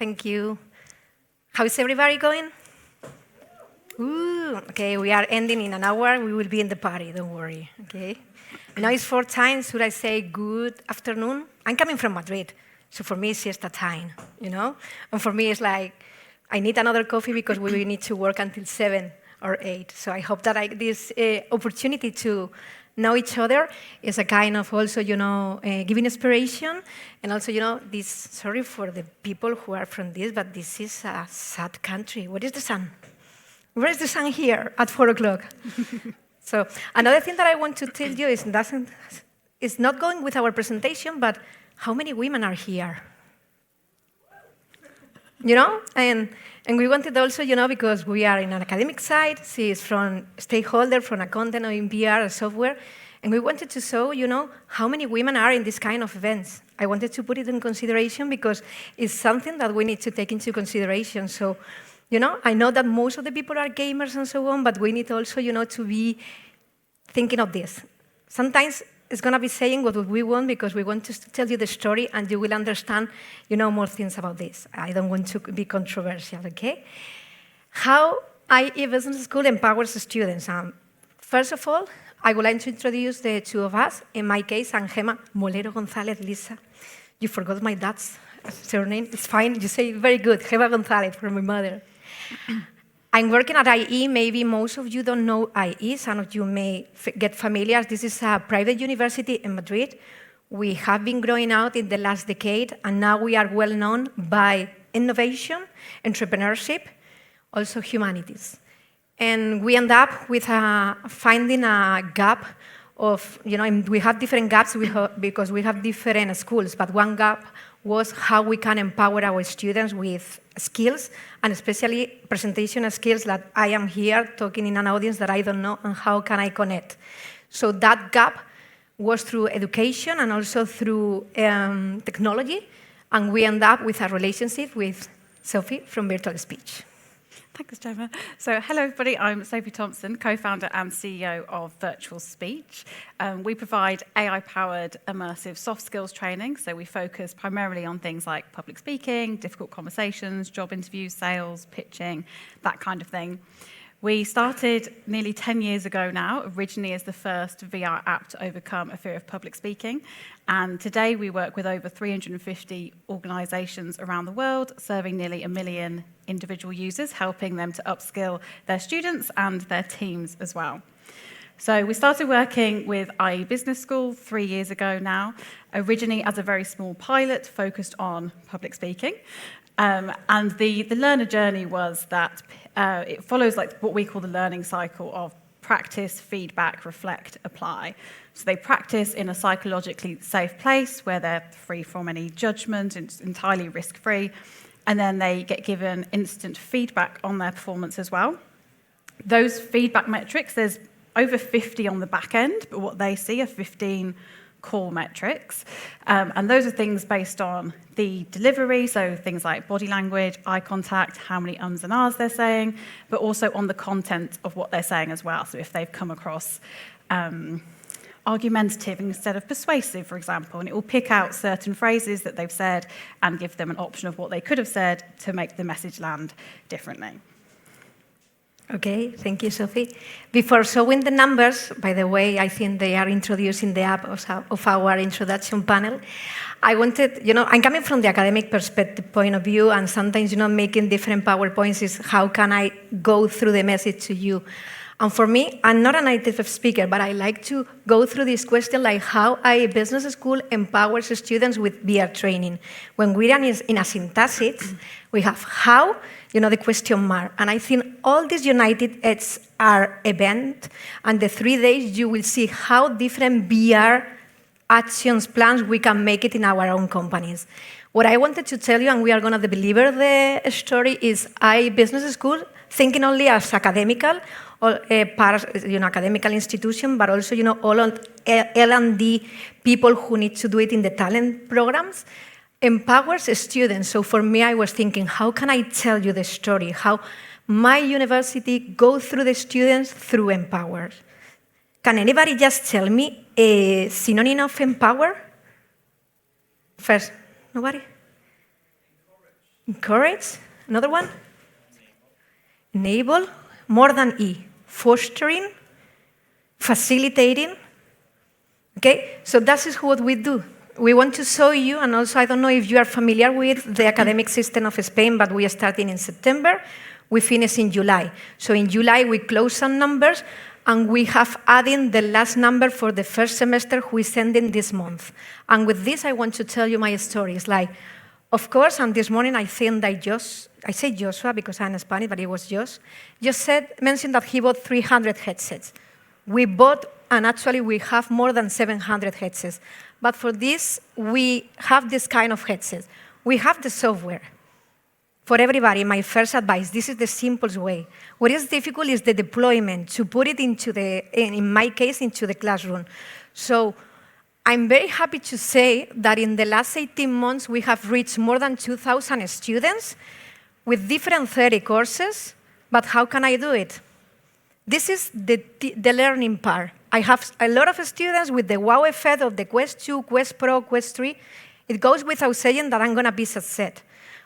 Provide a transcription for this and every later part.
Thank you. How is everybody going? Ooh, okay, we are ending in an hour. We will be in the party, don't worry, okay? Now it's 4 times. Should I say good afternoon? I'm coming from Madrid, so for me it's siesta time, you know? And for me it's like, I need another coffee because we need to work until 7 or 8. So I hope that this opportunity to know each other is a kind of also, giving inspiration. And also, this, sorry for the people who are from this, but this is a sad country. What is the sun? Where is the sun here at 4 o'clock? So another thing that I want to tell you is it's not going with our presentation, but how many women are here? And we wanted also, because we are in an academic side, she is from stakeholder, from a content or in VR or software, and we wanted to show, how many women are in this kind of events. I wanted to put it in consideration because it's something that we need to take into consideration. So, I know that most of the people are gamers and so on, but we need also, to be thinking of this. Sometimes it's going to be saying what we want because we want to tell you the story and you will understand, more things about this. I don't want to be controversial, okay? How IE Business School empowers students. First of all, I would like to introduce the two of us. In my case, I'm Gema, MOLERO González, Lisa. You forgot my dad's surname. It's fine. You say very good. Gema González from my mother. I'm working at IE. Maybe most of you don't know IE. Some of you may get familiar. This is a private university in Madrid. We have been growing out in the last decade, and now we are well known by innovation, entrepreneurship, also humanities. And we end up with finding a gap of, we have different gaps because we have different schools, but one gap was how we can empower our students with skills, and especially presentation skills that I am here talking in an audience that I don't know, and how can I connect. So that gap was through education and also through technology, and we end up with a relationship with Sophie from VirtualSpeech. Thanks, Gemma. So hello, everybody. I'm Sophie THOMPSON, co-founder and CEO of VirtualSpeech. We provide AI-powered immersive soft skills training. So we focus primarily on things like public speaking, difficult conversations, job interviews, sales, pitching, that kind of thing. We started nearly 10 years ago now, originally as the first VR app to overcome a fear of public speaking. And today we work with over 350 organizations around the world, serving nearly 1 million individual users, helping them to upskill their students and their teams as well. So we started working with IE Business School 3 years ago now, originally as a very small pilot focused on public speaking. And the learner journey was that it follows like what we call the learning cycle of practice, feedback, reflect, apply. So they practice in a psychologically safe place where they're free from any judgment, it's entirely risk-free, and then they get given instant feedback on their performance as well. Those feedback metrics, there's over 50 on the back end, but what they see are 15 core metrics. And those are things based on the delivery, so things like body language, eye contact, how many ums and ahs they're saying, but also on the content of what they're saying as well. So if they've come across argumentative instead of persuasive, for example, and it will pick out certain phrases that they've said and give them an option of what they could have said to make the message land differently. Okay, thank you, Sophie. Before showing the numbers, by the way, I think they are introducing the app of our introduction panel. I wanted, I'm coming from the academic perspective point of view, and sometimes, making different PowerPoints is how can I go through the message to you. And for me, I'm not a native speaker, but I like to go through this question like how a business school empowers students with VR training. When we are in a synthesis, we have how, the question mark. And I think all these united, it's our event, and the 3 days you will see how different VR actions plans we can make it in our own companies. What I wanted to tell you, and we are going to deliver the story, is IE Business School, thinking only as academical, or academical institution, but also, all L&D people who need to do it in the talent programs, empowers students. So for me, I was thinking, how can I tell you the story? How my university goes through the students through empower. Can anybody just tell me a synonym of empower? First, nobody? Encourage, another one? Enable, more than E. Fostering, facilitating. Okay, so that is what we do. We want to show you, and also I don't know if you are familiar with the academic system of Spain, but we are starting in September, we finish in July. So in July, we close some numbers, and we have added the last number for the first semester, who is ending this month. And with this, I want to tell you my story. It's like, of course, and this morning I think that I say Joshua because I'm Spanish, but it was Josh, mentioned that he bought 300 headsets. We bought, and actually we have more than 700 headsets. But for this, we have this kind of headsets. We have the software. For everybody, my first advice, this is the simplest way. What is difficult is the deployment, to put it in my case, into the classroom. So I'm very happy to say that in the last 18 months, we have reached more than 2,000 students with different 30 courses. But how can I do it? This is the learning part. I have a lot of students with the wow effect of the Quest 2, Quest Pro, Quest 3. It goes without saying that I'm going to be success.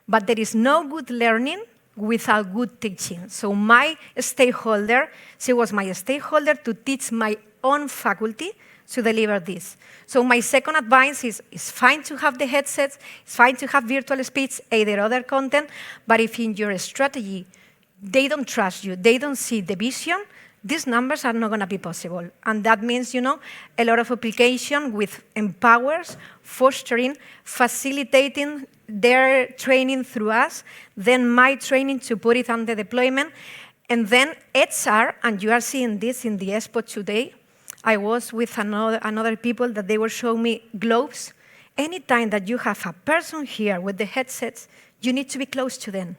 But there is no good learning without good teaching. So my stakeholder, she was my stakeholder to teach my own faculty to deliver this. So my second advice is it's fine to have the headsets, it's fine to have VirtualSpeech, either other content, but if in your strategy they don't trust you, they don't see the vision, these numbers are not going to be possible. And that means, a lot of application with empowers, fostering, facilitating their training through us, then my training to put it under deployment, and then HR, and you are seeing this in the expo today. I was with another people that they were showing me gloves. Anytime that you have a person here with the headsets, you need to be close to them.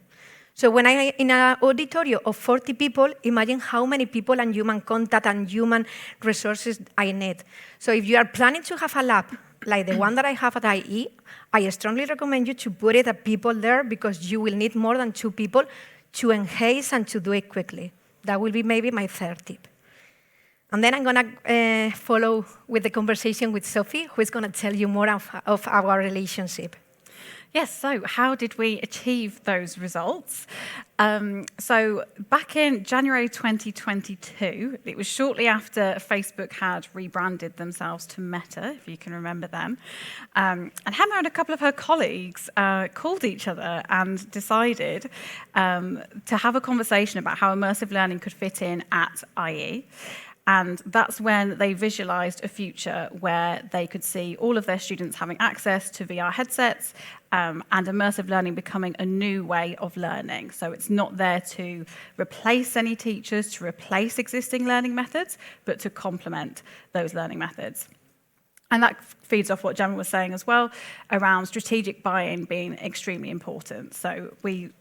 So when I'm in an auditorium of 40 people, imagine how many people and human contact and human resources I need. So if you are planning to have a lab like the one that I have at IE, I strongly recommend you to put it at people there because you will need more than 2 people to enhance and to do it quickly. That will be maybe my third tip. And then I'm going to follow with the conversation with Sophie, who is going to tell you more of our relationship. Yes, so how did we achieve those results? So back in January 2022, it was shortly after Facebook had rebranded themselves to Meta, if you can remember them. And Gema and a couple of her colleagues called each other and decided to have a conversation about how immersive learning could fit in at IE. And that's when they visualized a future where they could see all of their students having access to VR headsets and immersive learning becoming a new way of learning. So it's not there to replace any teachers, to replace existing learning methods, but to complement those learning methods. And that feeds off what Gema was saying as well, around strategic buy-in being extremely important. So we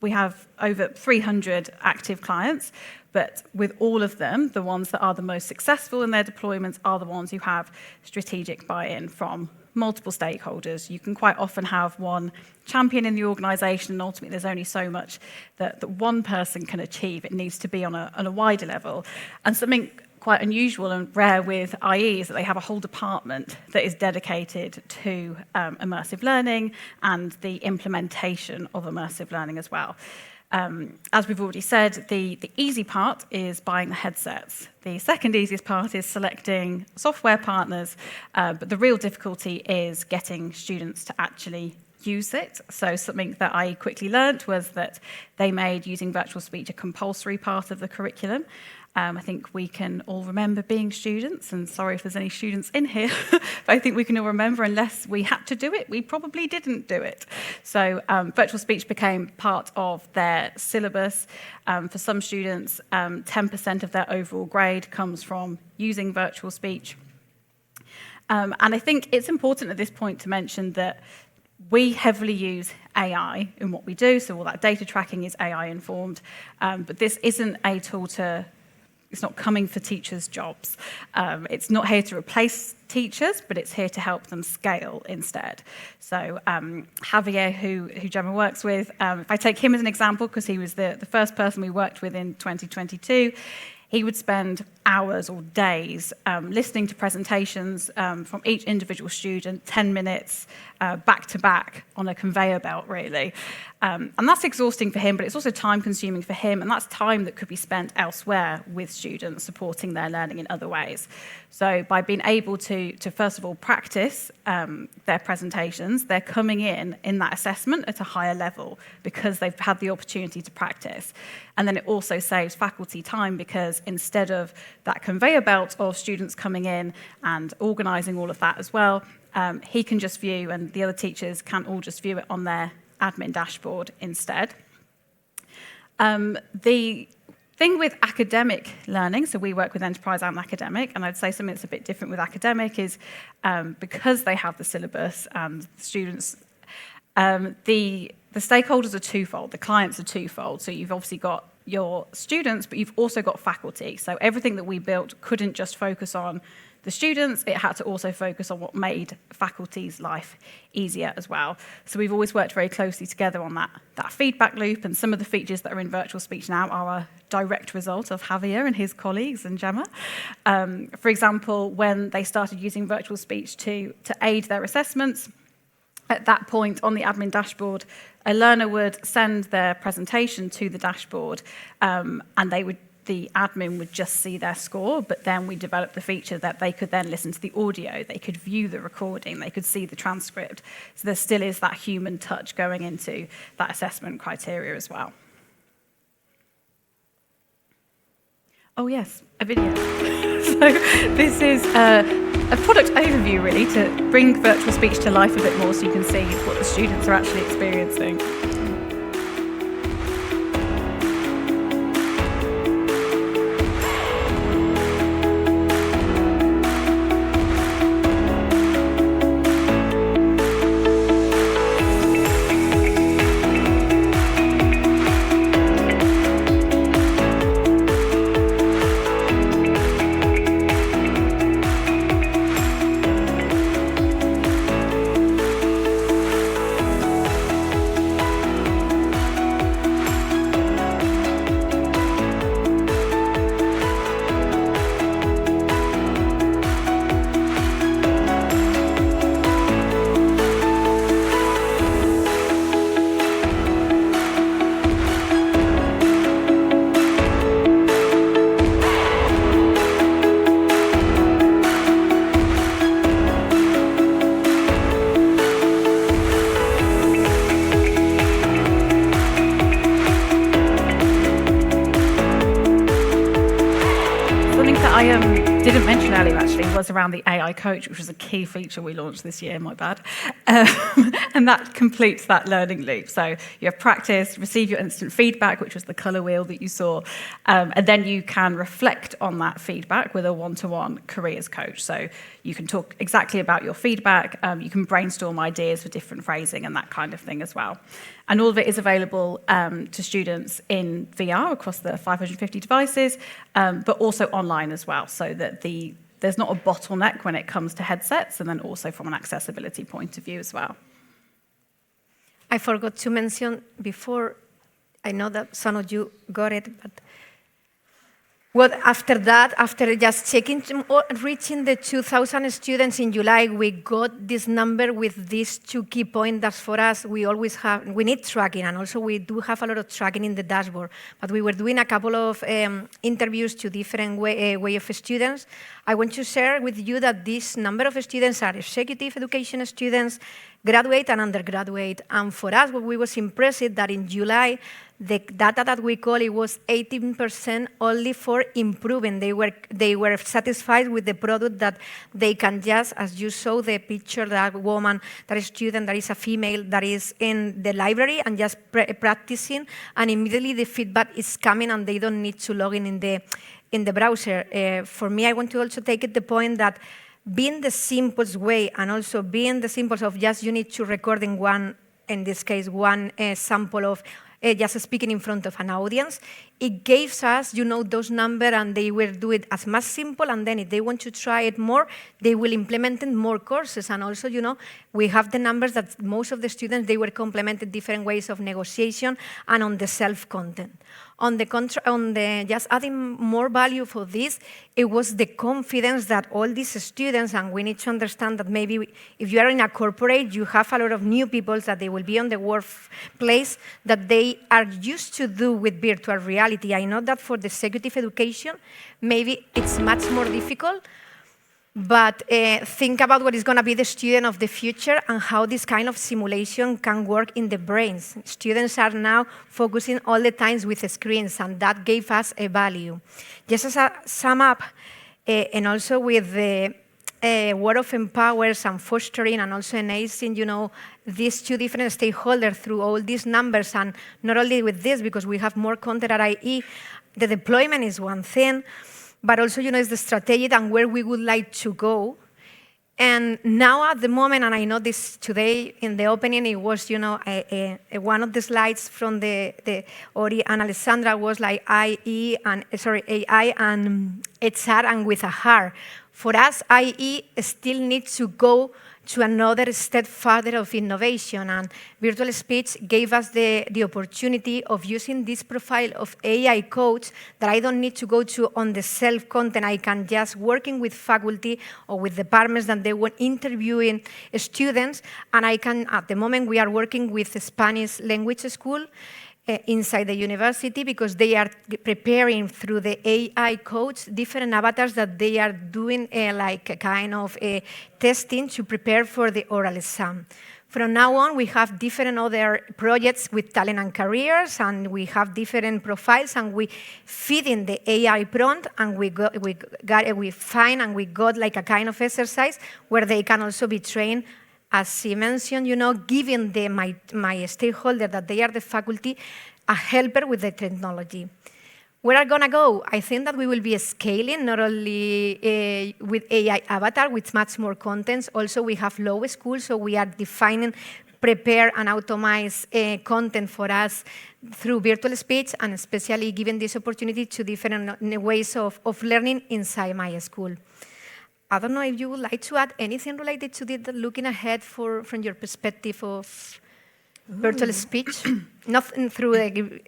have over 300 active clients, but with all of them, the ones that are the most successful in their deployments are the ones who have strategic buy-in from multiple stakeholders. You can quite often have one champion in the organization, and ultimately there's only so much that one person can achieve. It needs to be on a wider level. And something quite unusual and rare with IE is that they have a whole department that is dedicated to immersive learning and the implementation of immersive learning as well. As we've already said, the easy part is buying the headsets. The second easiest part is selecting software partners, but the real difficulty is getting students to actually use it. So something that I quickly learnt was that they made using VirtualSpeech a compulsory part of the curriculum. I think we can all remember being students, and sorry if there's any students in here, but I think we can all remember unless we had to do it, we probably didn't do it. So VirtualSpeech became part of their syllabus. For some students, 10% of their overall grade comes from using VirtualSpeech. And I think it's important at this point to mention that we heavily use AI in what we do, so all that data tracking is AI informed, but this isn't a tool it's not coming for teachers' jobs. It's not here to replace teachers, but it's here to help them scale instead. So Javier, who Gema works with, if I take him as an example, because he was the first person we worked with in 2022, he would spend hours or days listening to presentations from each individual student, 10 minutes back to back on a conveyor belt, really. And that's exhausting for him, but it's also time consuming for him, and that's time that could be spent elsewhere with students, supporting their learning in other ways. So by being able to first of all practice their presentations, they're coming in that assessment at a higher level because they've had the opportunity to practice. And then it also saves faculty time, because instead of that conveyor belt of students coming in and organising all of that as well, he can just view, and the other teachers can all just view it on their admin dashboard instead. The thing with academic learning, so we work with enterprise and academic, and I'd say something that's a bit different with academic is because they have the syllabus and the students, the stakeholders are twofold, the clients are twofold. So you've obviously got your students, but you've also got faculty. So everything that we built couldn't just focus on the students, it had to also focus on what made faculty's life easier as well. So we've always worked very closely together on that feedback loop, and some of the features that are in VirtualSpeech now are a direct result of Javier and his colleagues and Gema. For example, when they started using VirtualSpeech to aid their assessments, at that point on the admin dashboard, a learner would send their presentation to the dashboard, and the admin would just see their score, but then we developed the feature that they could then listen to the audio, they could view the recording, they could see the transcript. So there still is that human touch going into that assessment criteria as well. Oh yes, a video. So this is a product overview really to bring VirtualSpeech to life a bit more so you can see what the students are actually experiencing. Didn't mention earlier actually was around the AI coach, which was a key feature we launched this year, my bad. And that completes that learning loop. So you have practice, receive your instant feedback, which was the colour wheel that you saw, and then you can reflect on that feedback with a one-to-one careers coach. So you can talk exactly about your feedback, you can brainstorm ideas for different phrasing and that kind of thing as well. And all of it is available to students in VR across the 550 devices, but also online as well, so that there's not a bottleneck when it comes to headsets, and then also from an accessibility point of view as well. I forgot to mention before, I know that some of you got it, but after that, after just checking, reaching the 2,000 students in July, we got this number with these two key points that for us, we need tracking, and also we do have a lot of tracking in the dashboard, but we were doing a couple of interviews to different way of students. I want to share with you that this number of students are executive education students, graduate and undergraduate, and for us, what we was impressed that in July, the data that we call it was 18% only for improving. They were satisfied with the product that they can just, as you saw the picture, that woman, that is student, that is a female, that is in the library and just practicing, and immediately the feedback is coming and they don't need to log in the browser. For me, I want to also take it the point that being the simplest way and also being the simplest of just you need to record in this case, one sample of just speaking in front of an audience it gives us, those numbers, and they will do it as much simple, and then if they want to try it more, they will implement in more courses. And also, we have the numbers that most of the students, they were complemented different ways of negotiation and on the self-content. Just adding more value for this, it was the confidence that all these students, and we need to understand that maybe if you are in a corporate, you have a lot of new people that they will be on the workplace that they are used to do with virtual reality. I know that for the executive education, maybe it's much more difficult, but think about what is going to be the student of the future and how this kind of simulation can work in the brains. Students are now focusing all the time with the screens, and that gave us a value. Just as a sum up, and also with the word of empowers and fostering and also enabling, these two different stakeholders through all these numbers, and not only with this, because we have more content at IE, the deployment is one thing, but also, is the strategy and where we would like to go. And now at the moment, and I know this today in the opening, it was, one of the slides from the Ori and Alessandra was like AI and HR and with a heart. For us, IE still needs to go to another step further of innovation, and VirtualSpeech gave us the opportunity of using this profile of AI coach that I don't need to go to on the self-content. I can just working with faculty or with departments that they were interviewing students, and I can, at the moment, we are working with the Spanish language school inside the university because they are preparing through the AI coach different avatars that they are doing like a kind of testing to prepare for the oral exam. From now on, we have different other projects with talent and careers, and we have different profiles, and we feed in the AI prompt, and we find and we got like a kind of exercise where they can also be trained. As she mentioned, giving my stakeholder that they are the faculty a helper with the technology. Where are going to go? I think that we will be scaling not only with AI avatar, with much more contents. Also, we have low school, so we are defining, prepare, and automate content for us through VirtualSpeech, and especially giving this opportunity to different ways of learning inside my school. I don't know if you would like to add anything related to this, looking ahead from your perspective of VirtualSpeech, nothing through the...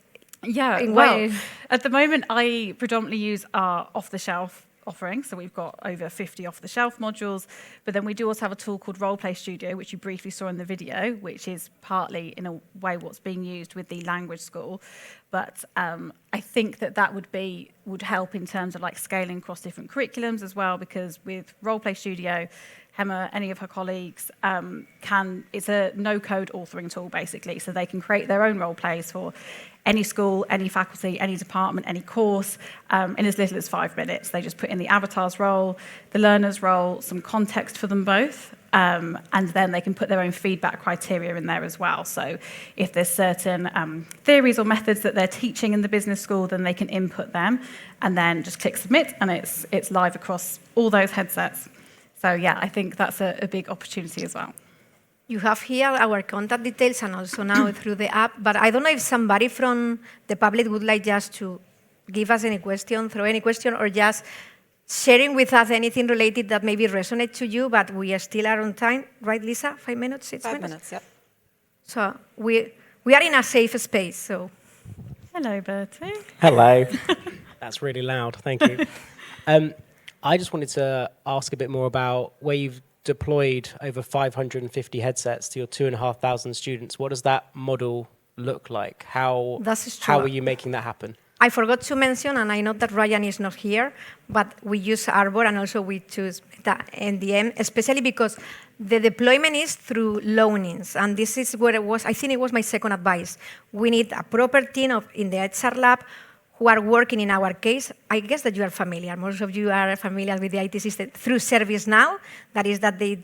Yeah, well, at the moment, I predominantly use our off-the-shelf offering. So we've got over 50 off-the-shelf modules, but then we do also have a tool called Role Play Studio, which you briefly saw in the video, which is partly, in a way, what's being used with the language school. But I think that would help in terms of like scaling across different curriculums as well, because with Role Play Studio, Gema, any of her colleagues it's a no-code authoring tool, basically, so they can create their own role plays for any school, any faculty, any department, any course, in as little as 5 minutes. They just put in the avatar's role, the learner's role, some context for them both, and then they can put their own feedback criteria in there as well. So if there's certain theories or methods that they're teaching in the business school, then they can input them, and then just click submit, and it's live across all those headsets. So yeah, I think that's a big opportunity as well. You have here our contact details and also now through the app, but I don't know if somebody from the public would like just to give us any question, throw any question, or just sharing with us anything related that maybe resonates to you, but we are still on time, right, Lisa? 5 minutes, 6 minutes? 5 minutes, yep. So we are in a safe space, so. Hello, Bertie. Hello. That's really loud, thank you. I just wanted to ask a bit more about where you've deployed over 550 headsets to your 2,500 students. What does that model look like? How are you making that happen? I forgot to mention, and I know that Ryan is not here, but we use Arbor and also we choose NDM, especially because the deployment is through learnings, and this is where it was, I think it was my second advice. We need a proper team in the HR lab who are working in our case. I guess that you are familiar. Most of you are familiar with the IT system through ServiceNow. That is that they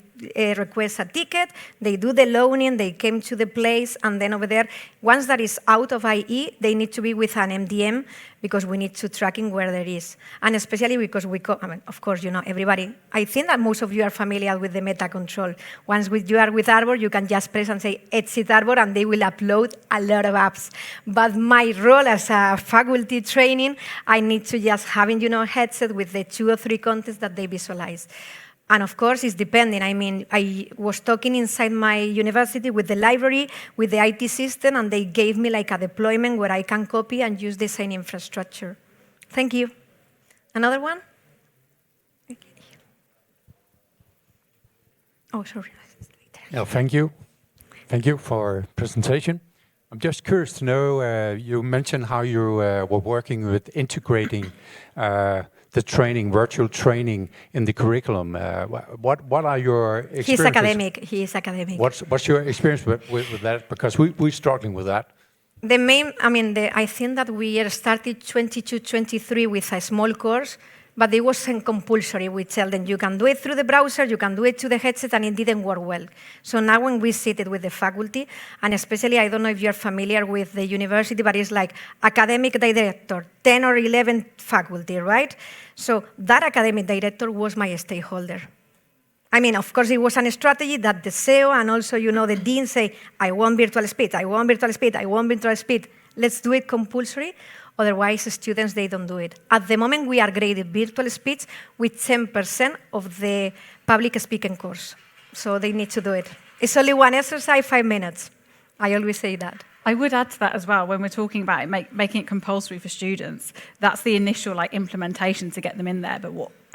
request a ticket, they do the loaning, they came to the place, and then over there, once that is out of IE, they need to be with an MDM because we need to tracking where there is. And especially because I mean, of course, everybody, I think that most of you are familiar with the meta control. Once you are with Arbor, you can just press and say, exit Arbor, and they will upload a lot of apps. But my role as a faculty training, I need to just having, headset with the 2 or 3 contents that they visualize. And of course, it's depending. I mean, I was talking inside my university with the library, with the IT system, and they gave me like a deployment where I can copy and use the same infrastructure. Thank you. Another one? Oh, sorry. Yeah, thank you. Thank you for presentation. I'm just curious to know, you mentioned how you were working with integrating the training, virtual training in the curriculum. What are your experiences? He is academic. What's your experience with that? Because we're struggling with that. I think that we started 22, 23 with a small course, but it wasn't compulsory. We tell them you can do it through the browser, you can do it to the headset, and it didn't work well. So now when we sit it with the faculty, and especially, I don't know if you're familiar with the university, but it's like academic director, 10 or 11 faculty, right? So that academic director was my stakeholder. I mean, of course, it was a strategy that the CEO and also, the dean say, I want virtual speech, I want virtual speech, I want virtual speech. Let's do it compulsory. Otherwise, students, they don't do it. At the moment, we are graded virtual speech with 10% of the public speaking course. So they need to do it. It's only one exercise, 5 minutes. I always say that. I would add to that as well, when we're talking about it, making it compulsory for students, that's the initial implementation to get them in there,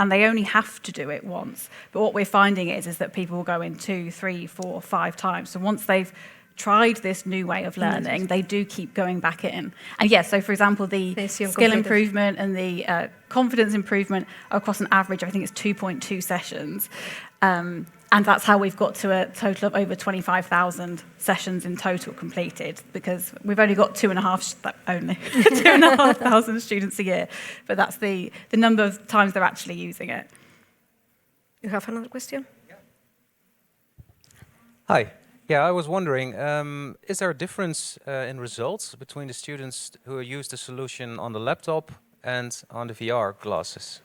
and they only have to do it once. But what we're finding is that people will go in 2, 3, 4, 5 times. So once they've tried this new way of learning, they do keep going back in. And yes, so for example, the skill improvement and the confidence improvement across an average, I think it's 2.2 sessions. And that's how we've got to a total of over 25,000 sessions in total completed, because we've only got 2,500 students a year. But that's the number of times they're actually using it. You have another question? Yeah. Hi. Yeah, I was wondering, is there a difference in results between the students who use the solution on the laptop and on the VR glasses?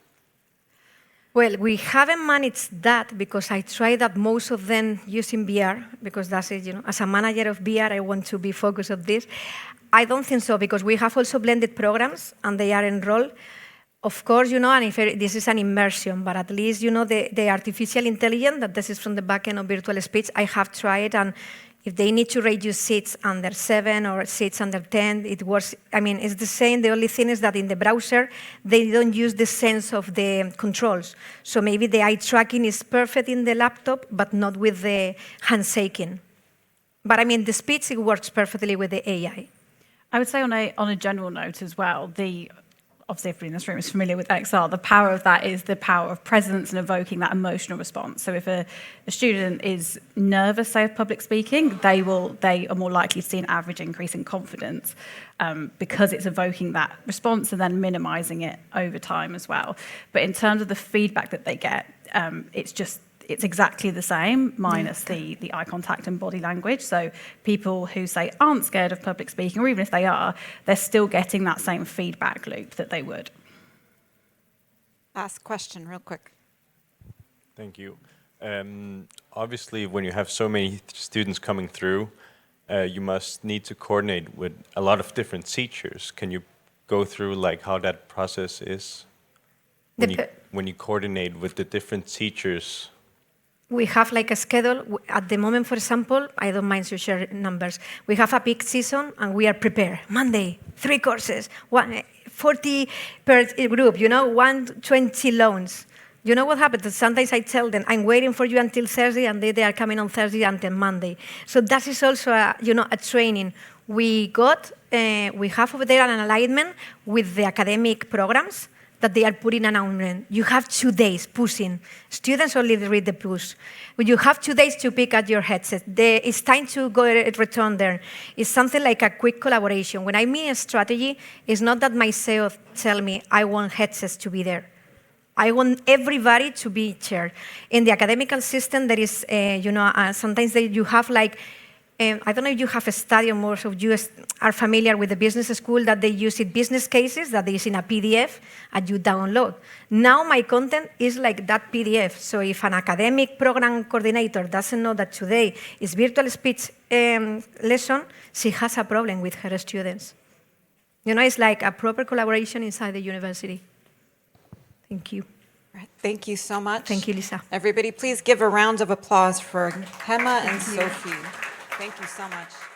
Well, we haven't managed that because I tried that most of them using VR, because that's it, as a manager of VR, I want to be focused on this. I don't think so, because we have also blended programs and they are enrolled. Of course, and if this is an immersion, but at least, the artificial intelligence, that this is from the back end of virtual speech, I have tried, and if they need to reduce seats under 7 or seats under 10, it works. I mean, it's the same. The only thing is that in the browser, they don't use the sense of the controls. So maybe the eye tracking is perfect in the laptop, but not with the handshaking. But I mean, the speech, it works perfectly with the AI. I would say on a general note as well, obviously everybody in this room is familiar with XR, the power of that is the power of presence and evoking that emotional response. So if a student is nervous, say, of public speaking, they are more likely to see an average increase in confidence because it's evoking that response and then minimizing it over time as well. But in terms of the feedback that they get, it's exactly the same, minus the eye contact and body language. So people who, say, aren't scared of public speaking, or even if they are, they're still getting that same feedback loop that they would. Last question, real quick. Thank you. Obviously, when you have so many students coming through, you must need to coordinate with a lot of different teachers. Can you go through how that process is? When you coordinate with the different teachers? We have a schedule. At the moment, for example, I don't mind to share numbers. We have a peak season and we are prepared. Monday, 3 courses, 40 per group, 120 loans. You know what happens? Sometimes I tell them, I'm waiting for you until Thursday, and they are coming on Thursday until Monday. So that is also a training. We have over there an alignment with the academic programs that they are putting an announcement. You have 2 days pushing. Students only read the push. But you have 2 days to pick at your headset. It's time to go return there. It's something like a quick collaboration. When I mean a strategy, it's not that my CEO tell me, I want headsets to be there. I want everybody to be shared. In the academical system, there is, sometimes you have I don't know if you have studied, or most of you are familiar with the business school, that they use it business cases that is in a PDF and you download. Now my content is like that PDF. So if an academic program coordinator doesn't know that today is virtual speech lesson, she has a problem with her students. You know, it's like a proper collaboration inside the university. Thank you. Right. Thank you so much. Thank you, Lisa. Everybody, please give a round of applause for Gema and Sophie. Thank you so much.